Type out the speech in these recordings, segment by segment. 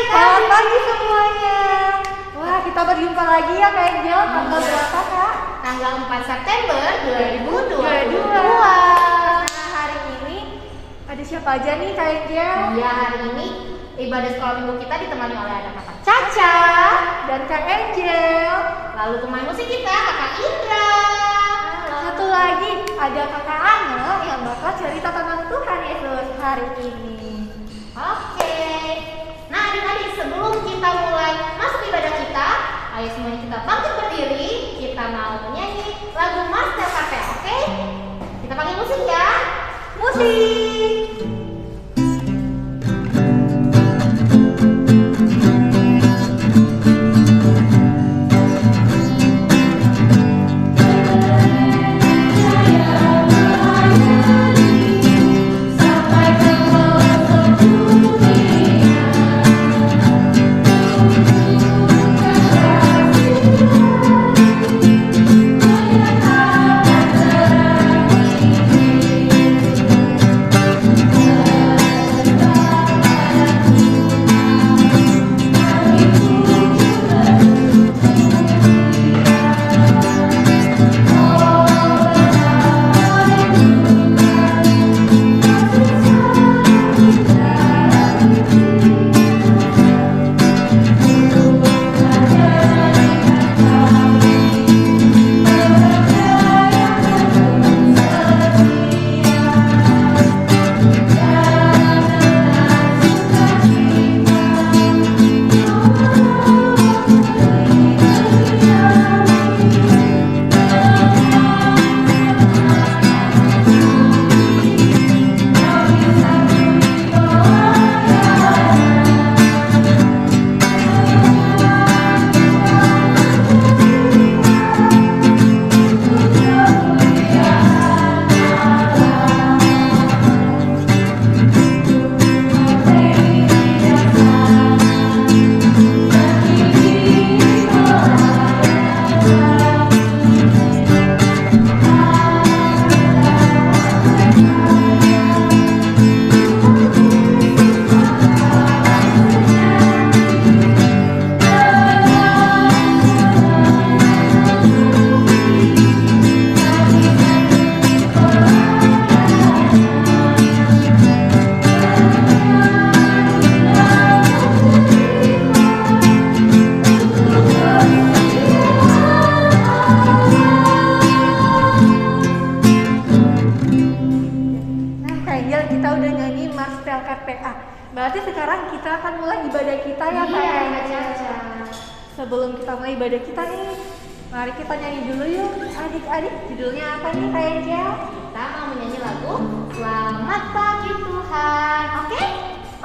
Selamat pagi semuanya. Wah, kita berjumpa lagi ya Kak Angel. Tanggal berapa Kak? Tanggal 4 September 2022. Nah, hari ini ada siapa aja nih Kak Angel? Iya, hari ini ibadah sekolah minggu kita ditemani oleh ada Kakak Caca Dan Kak Angel. Lalu pemain musik kita Kakak Indra. Satu lagi ada Kakak Ana yang bakal cerita tentang Tuhan Yesus hari ini. Oke. Nah, adik-adik, sebelum kita mulai masuk ibadah kita, ayo semuanya kita bangkit berdiri. Kita mau menyanyi lagu Master Cafe, oke? Kita panggil musik ya. Musik. Berarti sekarang kita akan mulai ibadah kita ya Kak Caca. Sebelum kita mulai ibadah kita nih, mari kita nyanyi dulu yuk adik-adik. Judulnya apa nih Kak Angel? Kita mau menyanyi lagu Selamat Pagi Tuhan. Oke?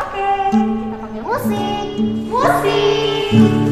Oke. Kita panggil musik. Musik.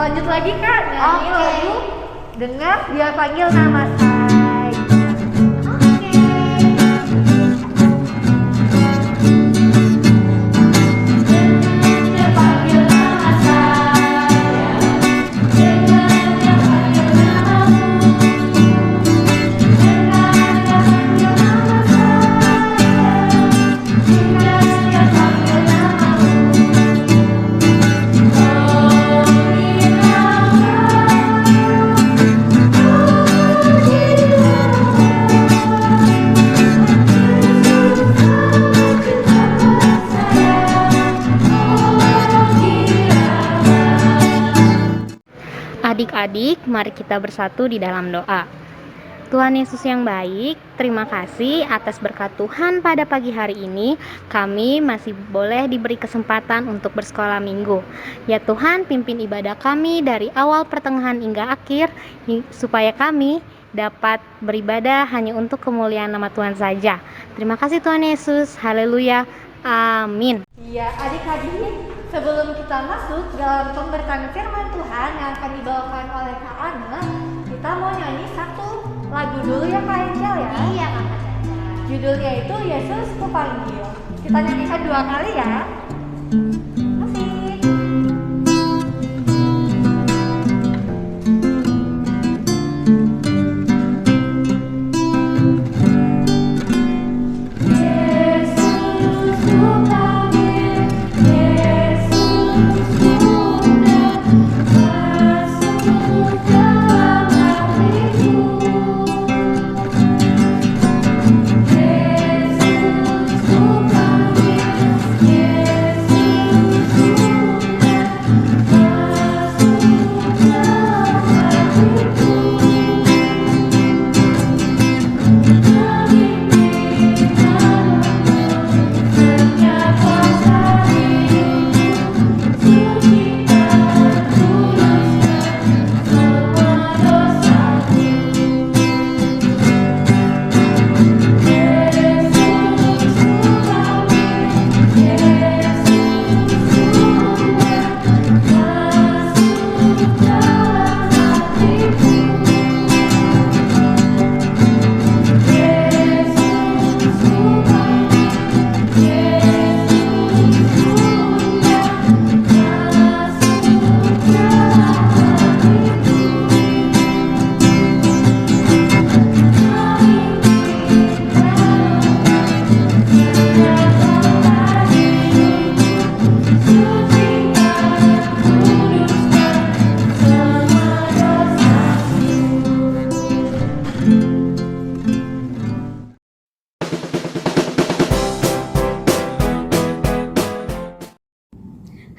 Lanjut lagi Kak, nyanyi lagu Dengar Dia Panggil Nama Saya. Adik-adik, mari kita bersatu di dalam doa. Tuhan Yesus yang baik, terima kasih atas berkat Tuhan pada pagi hari ini. Kami masih boleh diberi kesempatan untuk bersekolah minggu. Ya Tuhan, pimpin ibadah kami dari awal, pertengahan hingga akhir, supaya kami dapat beribadah hanya untuk kemuliaan nama Tuhan saja. Terima kasih Tuhan Yesus. Haleluya. Amin. Ya, adik-adik, sebelum kita masuk dalam pemberitaan firman Tuhan yang akan dibawakan oleh Kak Ana, kita mau nyanyi satu lagu dulu ya Kak Angel ya. Iya Kakak Caca. Judulnya itu Yesus Kupanggil. Kita nyanyikan 2 kali ya. Masih.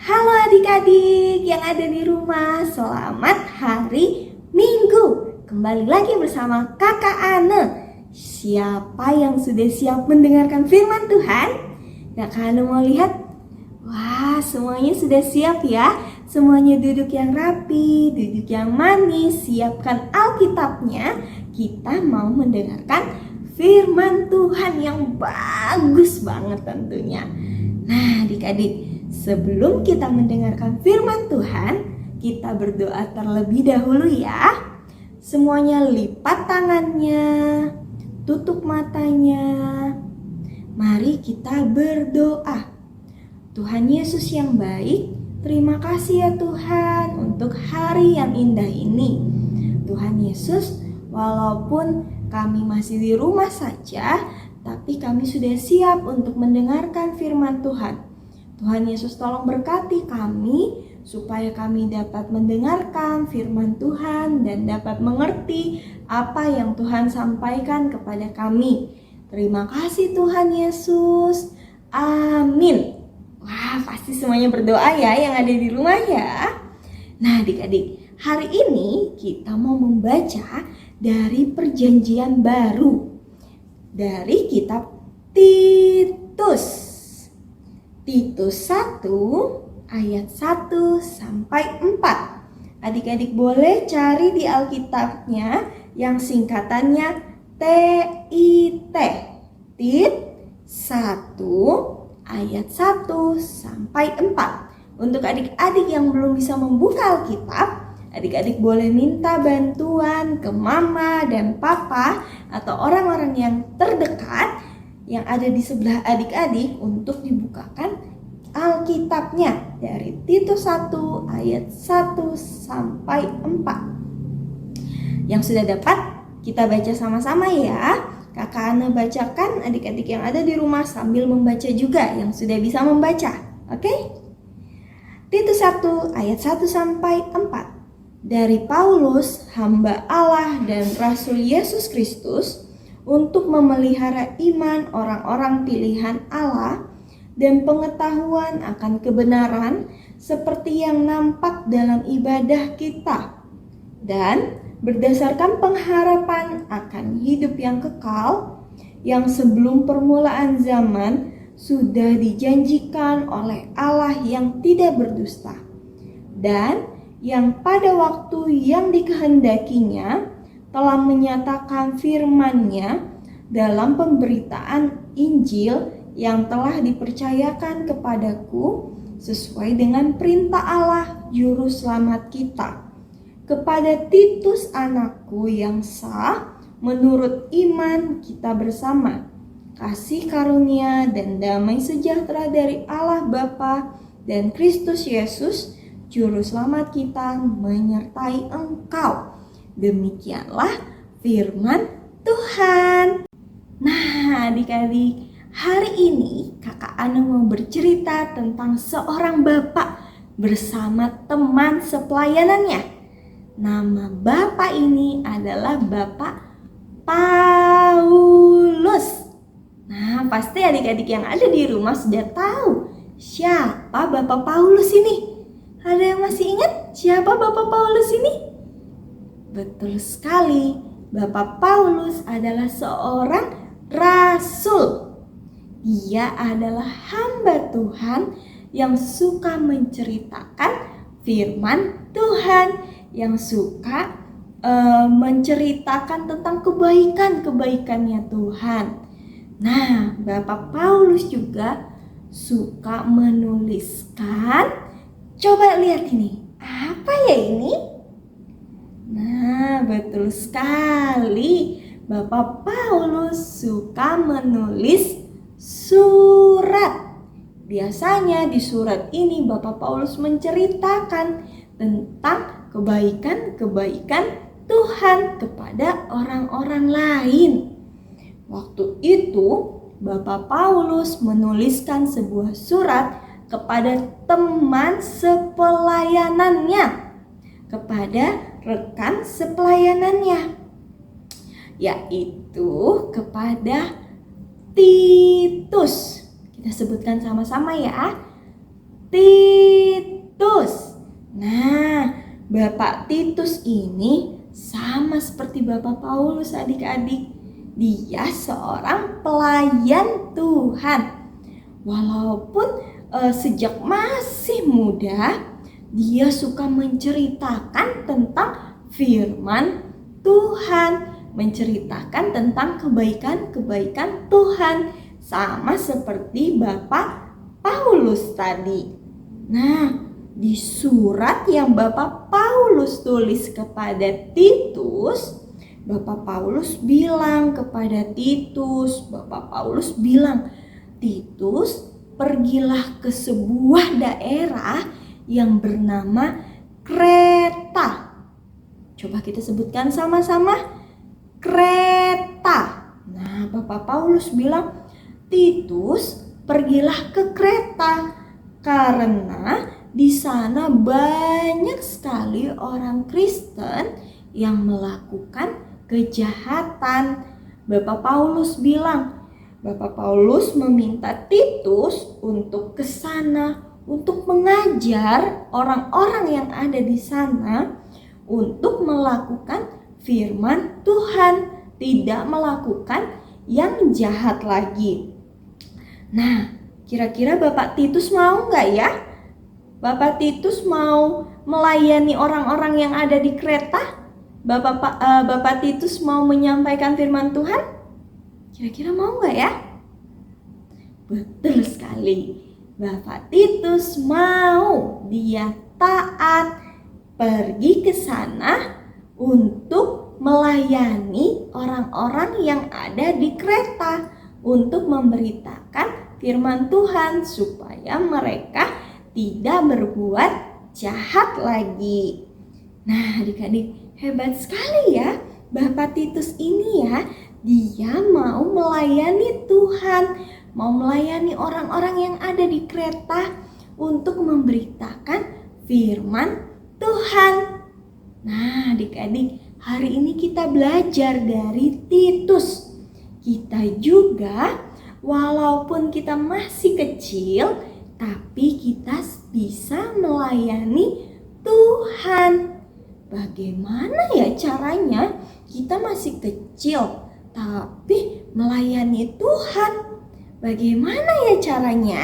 Halo adik-adik yang ada di rumah, selamat hari Minggu. Kembali lagi bersama Kakak Ana. Siapa yang sudah siap mendengarkan firman Tuhan? Kakak Ana mau lihat. Wah, semuanya sudah siap ya. Semuanya duduk yang rapi, duduk yang manis. Siapkan Alkitabnya. Kita mau mendengarkan firman Tuhan yang bagus banget tentunya. Nah adik-adik, sebelum kita mendengarkan firman Tuhan, kita berdoa terlebih dahulu ya. Semuanya lipat tangannya, tutup matanya. Mari kita berdoa. Tuhan Yesus yang baik, terima kasih ya Tuhan untuk hari yang indah ini. Tuhan Yesus, walaupun kami masih di rumah saja, tapi kami sudah siap untuk mendengarkan firman Tuhan. Tuhan Yesus tolong berkati kami supaya kami dapat mendengarkan firman Tuhan dan dapat mengerti apa yang Tuhan sampaikan kepada kami. Terima kasih Tuhan Yesus. Amin. Wah, pasti semuanya berdoa ya yang ada di rumah ya. Nah adik-adik, hari ini kita mau membaca dari Perjanjian Baru, dari kitab Titus 1 ayat 1 sampai 4. Adik-adik boleh cari di Alkitabnya yang singkatannya TIT. Tit 1 ayat 1 sampai 4. Untuk adik-adik yang belum bisa membuka Alkitab, adik-adik boleh minta bantuan ke mama dan papa atau orang-orang yang terdekat yang ada di sebelah adik-adik untuk dibukakan Alkitabnya dari Titus 1 ayat 1 sampai 4. Yang sudah dapat, kita baca sama-sama ya. Kakak Ana bacakan, adik-adik yang ada di rumah sambil membaca juga yang sudah bisa membaca. Oke? Titus 1 ayat 1 sampai 4. Dari Paulus, hamba Allah dan Rasul Yesus Kristus, untuk memelihara iman orang-orang pilihan Allah dan pengetahuan akan kebenaran seperti yang nampak dalam ibadah kita, dan berdasarkan pengharapan akan hidup yang kekal yang sebelum permulaan zaman sudah dijanjikan oleh Allah yang tidak berdusta, dan yang pada waktu yang dikehendakinya telah menyatakan firman-Nya dalam pemberitaan Injil yang telah dipercayakan kepadaku sesuai dengan perintah Allah Juru Selamat kita. Kepada Titus anakku yang sah menurut iman kita bersama, kasih karunia dan damai sejahtera dari Allah Bapa dan Kristus Yesus Juru Selamat kita menyertai engkau. Demikianlah firman Tuhan. Nah, adik-adik, hari ini Kakak Ana mau bercerita tentang seorang bapak bersama teman sepelayanannya. Nama bapak ini adalah Bapak Paulus. Nah, pasti adik-adik yang ada di rumah sudah tahu siapa Bapak Paulus ini. Ada yang masih ingat siapa Bapak Paulus ini? Betul sekali, Bapak Paulus adalah seorang rasul. Dia adalah hamba Tuhan yang suka menceritakan firman Tuhan, yang suka menceritakan tentang kebaikan-kebaikannya Tuhan. Nah, Bapak Paulus juga suka menuliskan. Coba lihat ini, apa ya ini? Nah, betul sekali. Bapak Paulus suka menulis surat. Biasanya di surat ini Bapak Paulus menceritakan tentang kebaikan-kebaikan Tuhan kepada orang-orang lain. Waktu itu Bapak Paulus menuliskan sebuah surat kepada teman sepelayanannya, kepada rekan sepelayanannya, yaitu kepada Titus. Kita sebutkan sama-sama ya, Titus. Nah, Bapak Titus ini sama seperti Bapak Paulus adik-adik. Dia seorang pelayan Tuhan. Walaupun sejak masih muda, dia suka menceritakan tentang firman Tuhan, menceritakan tentang kebaikan-kebaikan Tuhan, sama seperti Bapak Paulus tadi. Nah, di surat yang Bapak Paulus tulis kepada Titus, Bapak Paulus bilang kepada Titus, Titus, pergilah ke sebuah daerah yang bernama Kreta. Coba kita sebutkan sama-sama, Kreta. Nah, Bapak Paulus bilang, Titus, pergilah ke Kreta karena di sana banyak sekali orang Kristen yang melakukan kejahatan. Bapak Paulus meminta Titus untuk ke sana, untuk mengajar orang-orang yang ada di sana untuk melakukan firman Tuhan, tidak melakukan yang jahat lagi. Nah, kira-kira Bapak Titus mau nggak ya? Bapak Titus mau melayani orang-orang yang ada di Kreta? Bapak Titus mau menyampaikan firman Tuhan? Kira-kira mau nggak ya? Betul sekali. Bapak Titus mau. Dia taat pergi ke sana untuk melayani orang-orang yang ada di Kreta, untuk memberitakan firman Tuhan supaya mereka tidak berbuat jahat lagi. Nah, adik-adik, hebat sekali ya Bapak Titus ini ya. Dia mau melayani Tuhan, mau melayani orang-orang yang ada di Kreta untuk memberitakan firman Tuhan. Nah, adik-adik, hari ini kita belajar dari Titus. Kita juga, walaupun kita masih kecil, tapi kita bisa melayani Tuhan. bagaimana ya caranya kita masih kecil tapi melayani Tuhan? Bagaimana ya caranya?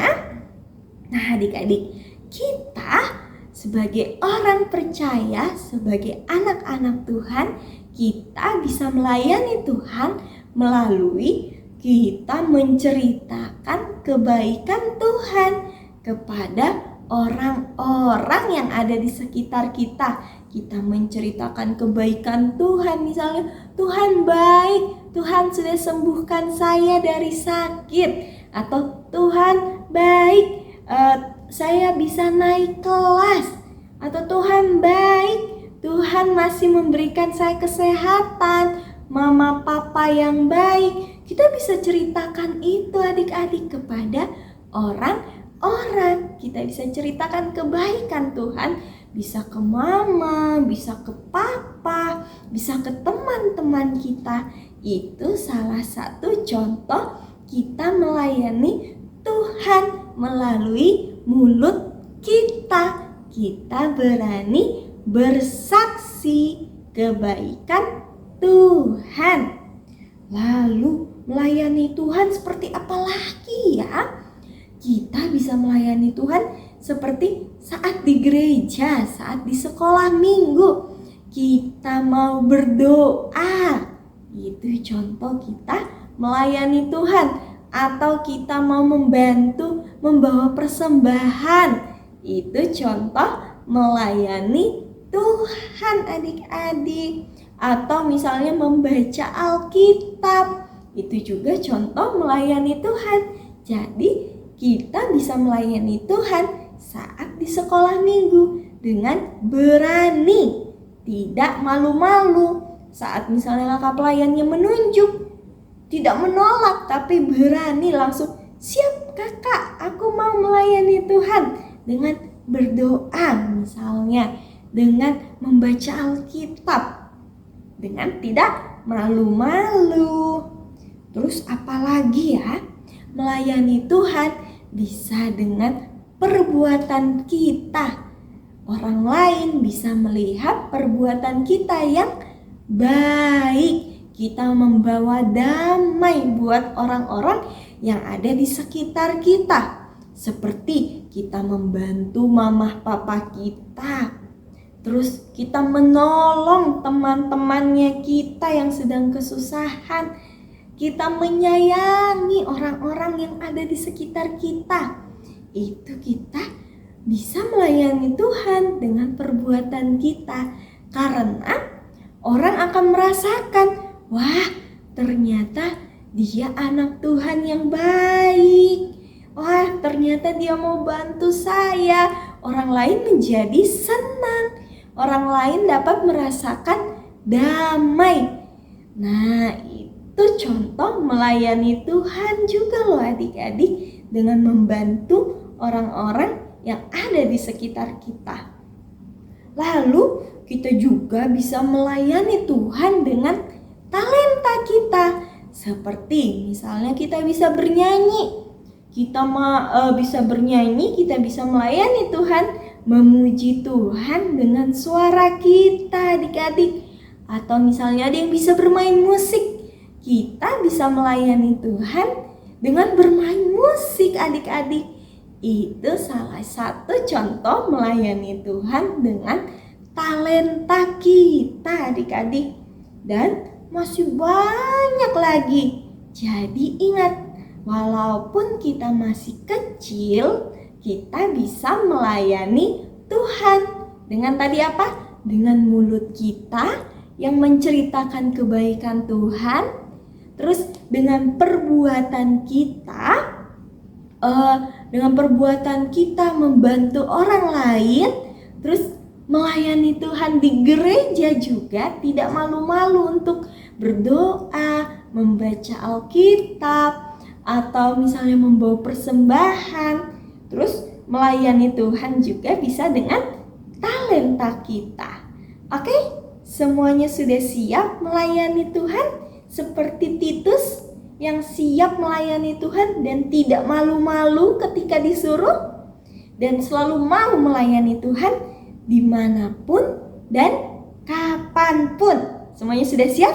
Nah adik-adik, kita sebagai orang percaya, sebagai anak-anak Tuhan, kita bisa melayani Tuhan melalui kita menceritakan kebaikan Tuhan kepada orang-orang yang ada di sekitar kita. Kita menceritakan kebaikan Tuhan, misalnya Tuhan baik, Tuhan sudah sembuhkan saya dari sakit, atau Tuhan baik, saya bisa naik kelas, atau Tuhan baik, Tuhan masih memberikan saya kesehatan, mama papa yang baik. Kita bisa ceritakan itu adik-adik kepada orang-orang. Kita bisa ceritakan kebaikan Tuhan, bisa ke mama, bisa ke papa, bisa ke teman-teman kita. Itu salah satu contoh kita melayani Tuhan melalui mulut kita. Kita berani bersaksi kebaikan Tuhan. Lalu melayani Tuhan seperti apa lagi ya? Kita bisa melayani Tuhan seperti saat di gereja, saat di sekolah minggu. Kita mau berdoa, itu contoh kita melayani Tuhan. Atau kita mau membantu membawa persembahan, itu contoh melayani Tuhan adik-adik. Atau misalnya membaca Alkitab, itu juga contoh melayani Tuhan. Jadi kita bisa melayani Tuhan saat di sekolah minggu dengan berani, tidak malu-malu. Saat misalnya kakak pelayannya menunjuk, tidak menolak tapi berani langsung, siap kakak, aku mau melayani Tuhan, dengan berdoa misalnya, dengan membaca Alkitab, dengan tidak malu-malu. Terus apalagi ya? Melayani Tuhan bisa dengan perbuatan kita. Orang lain bisa melihat perbuatan kita yang baik. Kita membawa damai buat orang-orang yang ada di sekitar kita. Seperti kita membantu mamah papa kita. Terus kita menolong teman-temannya kita yang sedang kesusahan. Kita menyayangi orang-orang yang ada di sekitar kita. Itu kita bisa melayani Tuhan dengan perbuatan kita. Karena orang akan merasakan, wah ternyata dia anak Tuhan yang baik. Wah ternyata dia mau bantu saya. Orang lain menjadi senang. Orang lain dapat merasakan damai. Nah itu contoh melayani Tuhan juga loh adik-adik, dengan membantu orang-orang yang ada di sekitar kita. Lalu kita juga bisa melayani Tuhan dengan talenta kita. Seperti misalnya kita bisa bernyanyi. Kita bisa bernyanyi, kita bisa melayani Tuhan, memuji Tuhan dengan suara kita adik-adik. Atau misalnya ada yang bisa bermain musik, kita bisa melayani Tuhan dengan bermain musik adik-adik. Itu salah satu contoh melayani Tuhan dengan talenta kita adik-adik. Dan masih banyak lagi. Jadi ingat, walaupun kita masih kecil, kita bisa melayani Tuhan. Dengan tadi apa? Dengan mulut kita yang menceritakan kebaikan Tuhan. Terus dengan perbuatan kita, membantu orang lain. Terus melayani Tuhan di gereja juga, tidak malu-malu untuk berdoa, membaca Alkitab, atau misalnya membawa persembahan. Terus melayani Tuhan juga bisa dengan talenta kita. Oke, semuanya sudah siap melayani Tuhan seperti Titus yang siap melayani Tuhan dan tidak malu-malu ketika disuruh, dan selalu mau melayani Tuhan dimanapun dan kapanpun. Semuanya sudah siap?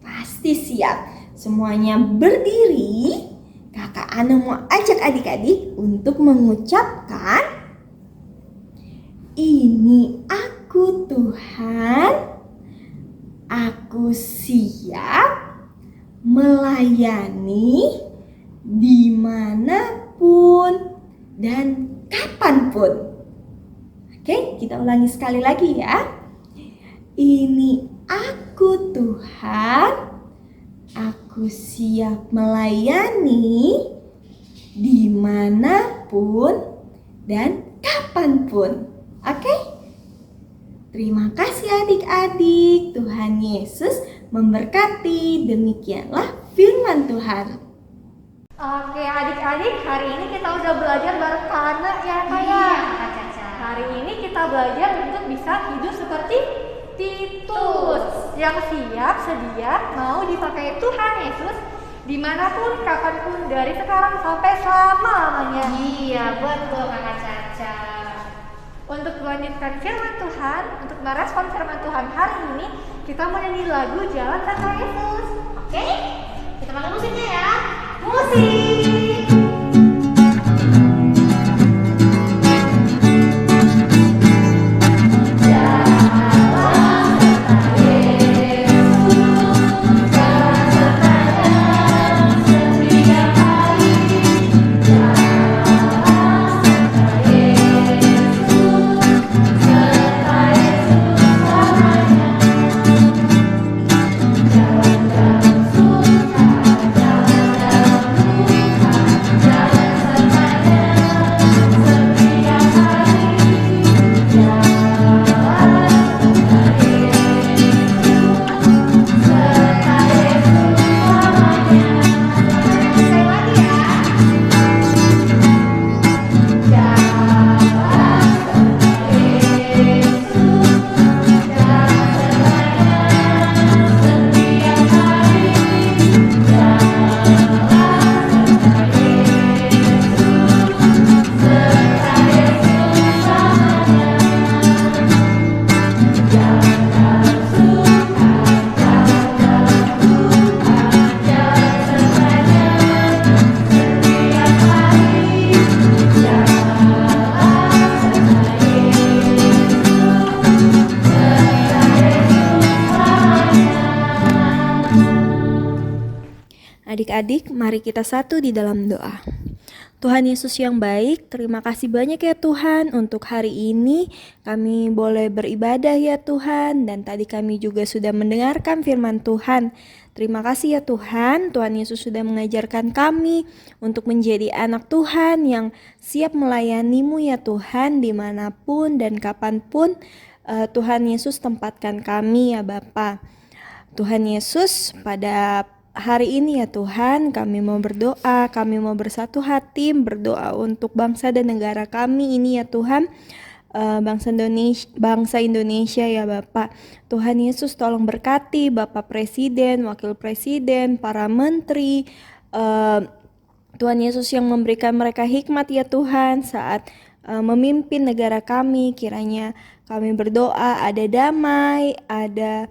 Pasti siap. Semuanya berdiri. Kakak Ana mau ajak adik-adik untuk mengucapkan, ini aku Tuhan, aku siap melayani dimanapun dan kapanpun. Oke, kita ulangi sekali lagi ya. Ini aku Tuhan, aku siap melayani dimanapun dan kapanpun. Oke? Terima kasih adik-adik. Tuhan Yesus memberkati. Demikianlah firman Tuhan. Oke adik-adik, hari ini kita udah belajar bareng Kak Ana ya Kak ya. Iya, Kak Caca. Hari ini kita belajar untuk bisa hidup seperti Titus yang siap sedia mau dipakai Tuhan Yesus dimanapun, kapanpun, dari sekarang sampai selama-lamanya. Iya, betul Kakak Caca. Untuk melanjutkan firman Tuhan, untuk merespon firman Tuhan hari ini, kita mau nyanyi lagu Jalan Tanpa Yesus. Oke, kita pakai musiknya ya. Musik. Adik-adik, mari kita satu di dalam doa. Tuhan Yesus yang baik, terima kasih banyak ya Tuhan untuk hari ini kami boleh beribadah ya Tuhan, dan tadi kami juga sudah mendengarkan firman Tuhan. Terima kasih ya Tuhan, Tuhan Yesus sudah mengajarkan kami untuk menjadi anak Tuhan yang siap melayani-Mu ya Tuhan dimanapun dan kapanpun Tuhan Yesus tempatkan kami ya Bapa. Tuhan Yesus, pada hari ini ya Tuhan, kami mau berdoa, kami mau bersatu hati berdoa untuk bangsa dan negara kami ini ya Tuhan, bangsa Indonesia ya Bapak. Tuhan Yesus tolong berkati Bapak Presiden, Wakil Presiden, para menteri, Tuhan Yesus yang memberikan mereka hikmat ya Tuhan saat memimpin negara kami. Kiranya kami berdoa ada damai, ada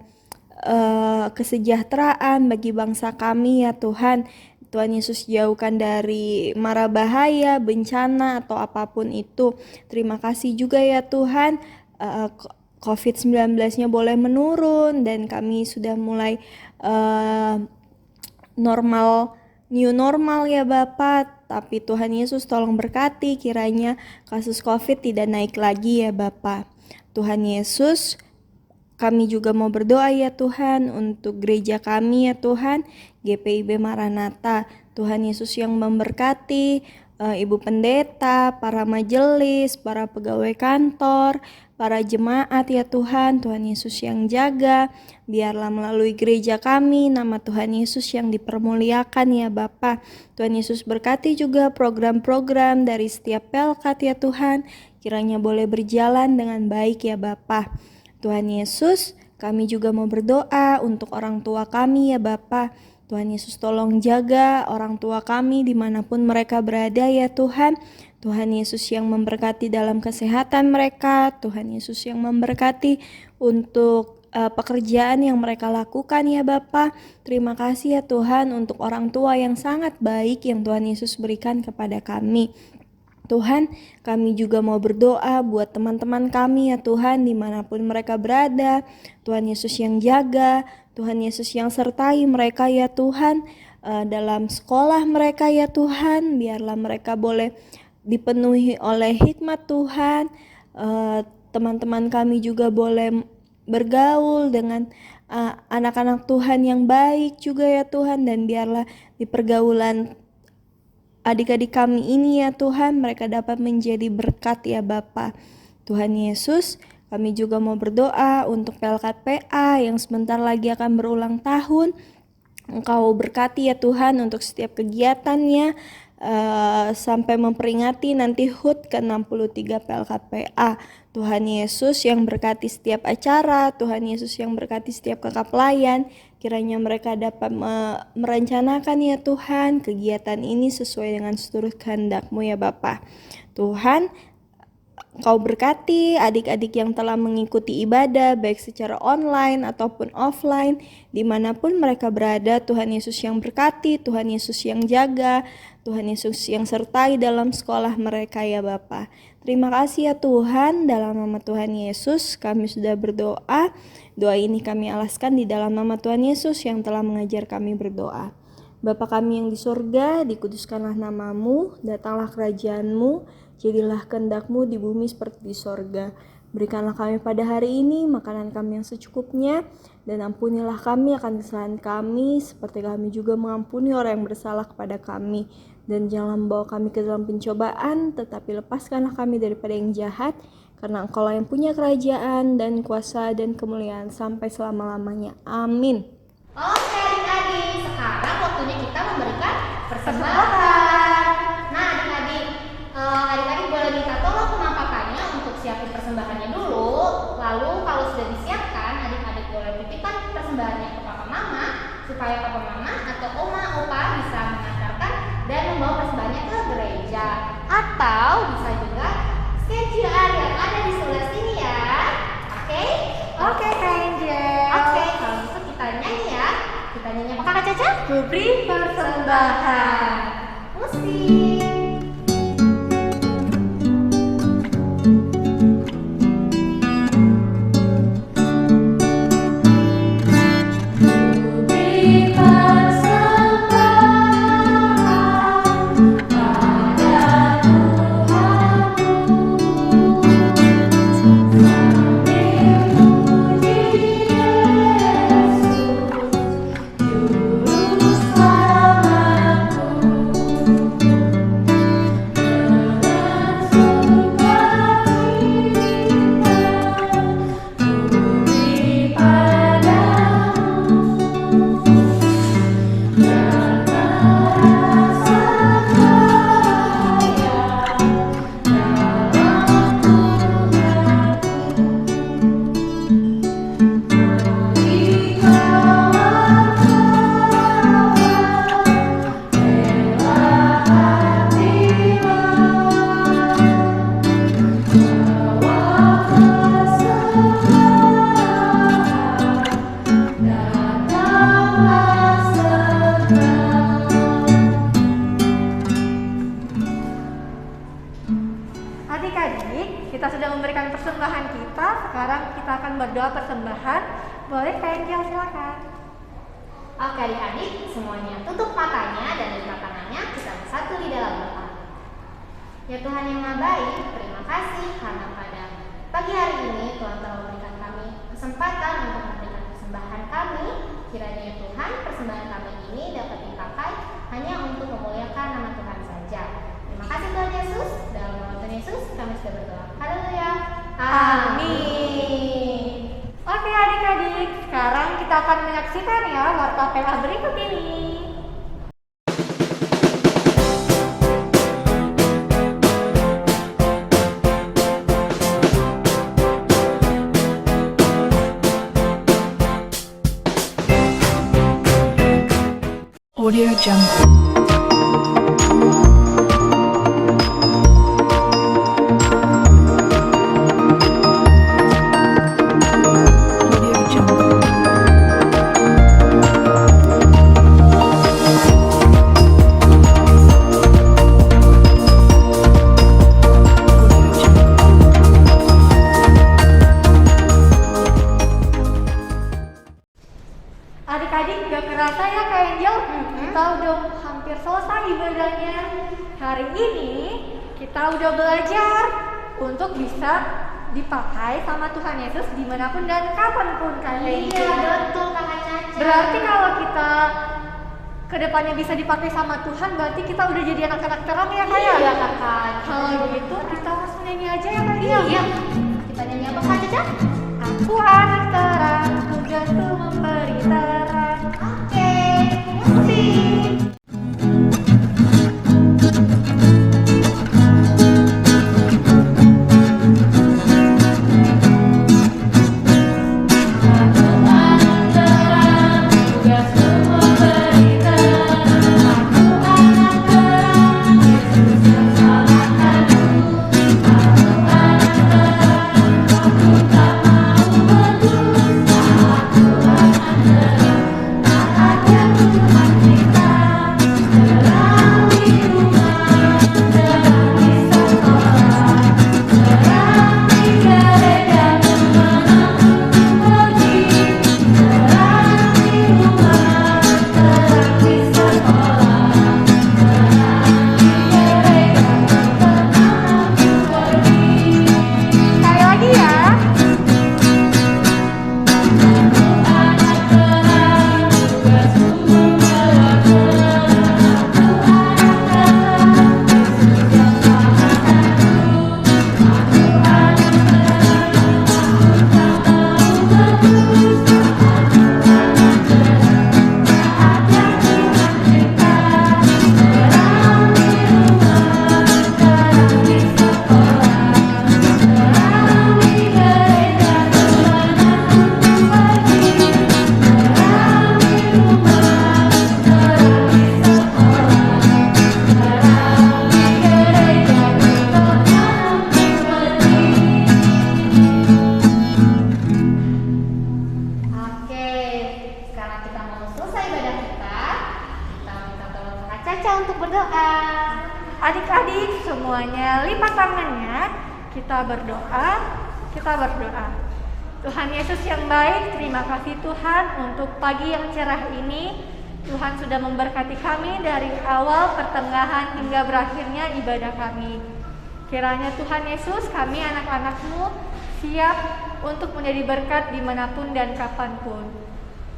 kesejahteraan bagi bangsa kami ya Tuhan. Tuhan Yesus jauhkan dari mara bahaya, bencana atau apapun itu. Terima kasih juga ya Tuhan, COVID-19-nya boleh menurun dan kami sudah mulai new normal ya Bapak. Tapi Tuhan Yesus tolong berkati kiranya kasus COVID tidak naik lagi ya Bapak. Tuhan Yesus, kami juga mau berdoa ya Tuhan untuk gereja kami ya Tuhan, GPIB Maranatha. Tuhan Yesus yang memberkati Ibu Pendeta, para majelis, para pegawai kantor, para jemaat ya Tuhan. Tuhan Yesus yang jaga, biarlah melalui gereja kami nama Tuhan Yesus yang dipermuliakan ya Bapa. Tuhan Yesus berkati juga program-program dari setiap pelkat ya Tuhan, kiranya boleh berjalan dengan baik ya Bapa. Tuhan Yesus, kami juga mau berdoa untuk orang tua kami ya Bapa. Tuhan Yesus tolong jaga orang tua kami dimanapun mereka berada ya Tuhan. Tuhan Yesus yang memberkati dalam kesehatan mereka, Tuhan Yesus yang memberkati untuk pekerjaan yang mereka lakukan ya Bapa. Terima kasih ya Tuhan untuk orang tua yang sangat baik yang Tuhan Yesus berikan kepada kami. Tuhan, kami juga mau berdoa buat teman-teman kami ya Tuhan, dimanapun mereka berada. Tuhan Yesus yang jaga, Tuhan Yesus yang sertai mereka ya Tuhan, dalam sekolah mereka ya Tuhan. Biarlah mereka boleh dipenuhi oleh hikmat Tuhan. Teman-teman kami juga boleh bergaul dengan anak-anak Tuhan yang baik juga ya Tuhan. Dan biarlah di pergaulan adik-adik kami ini ya Tuhan, mereka dapat menjadi berkat ya Bapa. Tuhan Yesus, kami juga mau berdoa untuk PLKPA yang sebentar lagi akan berulang tahun. Engkau berkati ya Tuhan untuk setiap kegiatannya, sampai memperingati nanti HUT ke-63 PLKPA. Tuhan Yesus yang berkati setiap acara, Tuhan Yesus yang berkati setiap kakak pelayan. Kiranya mereka dapat merencanakan ya Tuhan kegiatan ini sesuai dengan seluruh kehendak-Mu ya Bapa. Tuhan, Engkau berkati adik-adik yang telah mengikuti ibadah baik secara online ataupun offline, dimanapun mereka berada. Tuhan Yesus yang berkati, Tuhan Yesus yang jaga, Tuhan Yesus yang sertai dalam sekolah mereka ya Bapa. Terima kasih ya Tuhan, dalam nama Tuhan Yesus kami sudah berdoa. Doa ini kami alaskan di dalam nama Tuhan Yesus yang telah mengajar kami berdoa. Bapa kami yang di surga, dikuduskanlah nama-Mu, datanglah kerajaan-Mu, jadilah kehendak-Mu di bumi seperti di surga. Berikanlah kami pada hari ini makanan kami yang secukupnya, dan ampunilah kami akan kesalahan kami, seperti kami juga mengampuni orang yang bersalah kepada kami. Dan jangan membawa kami ke dalam pencobaan, tetapi lepaskanlah kami daripada yang jahat, karena Engkau-lah yang punya kerajaan dan kuasa dan kemuliaan sampai selama-lamanya. Amin. Oke adik-adik, sekarang waktunya kita memberikan persembahan. Nah adik-adik, adik-adik boleh minta tolong ke mama papanya untuk siapin persembahannya dulu. Lalu kalau sudah disiapkan, adik-adik boleh titipkan persembahannya ke papa mama, supaya papa mama atau oma opa bisa mengantarkan dan membawa persembahannya ke gereja. Atau bisa juga scan QR yang ada di sebelah sini ya. Oke? Oke Kak Angel. Oke, kalau gitu kita nyanyi ya. Kita nyanyi apa Kakak Caca? Beri persembahan. Musik. Adik-adik, kita sudah memberikan persembahan kita. Sekarang kita akan berdoa persembahan. Boleh Kak Angel, silakan. Oke adik-adik, semuanya tutup matanya dan buka tangannya, kita bersatu di dalam doa. Ya Tuhan yang Maha Baik, terima kasih karena pada pagi hari ini Tuhan telah memberikan kami kesempatan untuk memberikan persembahan kami. Kiranya ya Tuhan, persembahan kami ini dapat dipakai hanya untuk memuliakan nama Tuhan saja. Terima kasih Tuhan Yesus. Dalam nama Tuhan Yesus kami sudah berdoa. Haleluya. Amin. Oke adik-adik, sekarang kita akan menyaksikan ya warta PA berikut ini. Audio Jungle. kita udah hampir selesai ibadahnya. Hari ini kita udah belajar untuk bisa dipakai sama Tuhan Yesus dimanapun dan kapanpun kan. Iya, betul Kakak Caca. Berarti kalau kita kedepannya bisa dipakai sama Tuhan, berarti kita udah jadi anak-anak terang ya Kak ya? Iya Kakak. Kalau gitu kita langsung nyanyi aja ya Kak Dia. Iya. Kita nyanyi apa Kak Caca? Aku anak terang, tugasku memberi terang. Oke, musik. Untuk berdoa. Adik-adik semuanya lipat tangannya, kita berdoa. Tuhan Yesus yang baik, terima kasih Tuhan untuk pagi yang cerah ini. Tuhan sudah memberkati kami dari awal, pertengahan hingga berakhirnya ibadah kami. Kiranya Tuhan Yesus, kami anak-anak-Mu siap untuk menjadi berkat dimanapun dan kapanpun.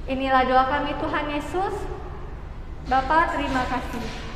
Inilah doa kami Tuhan Yesus. Bapa, terima kasih.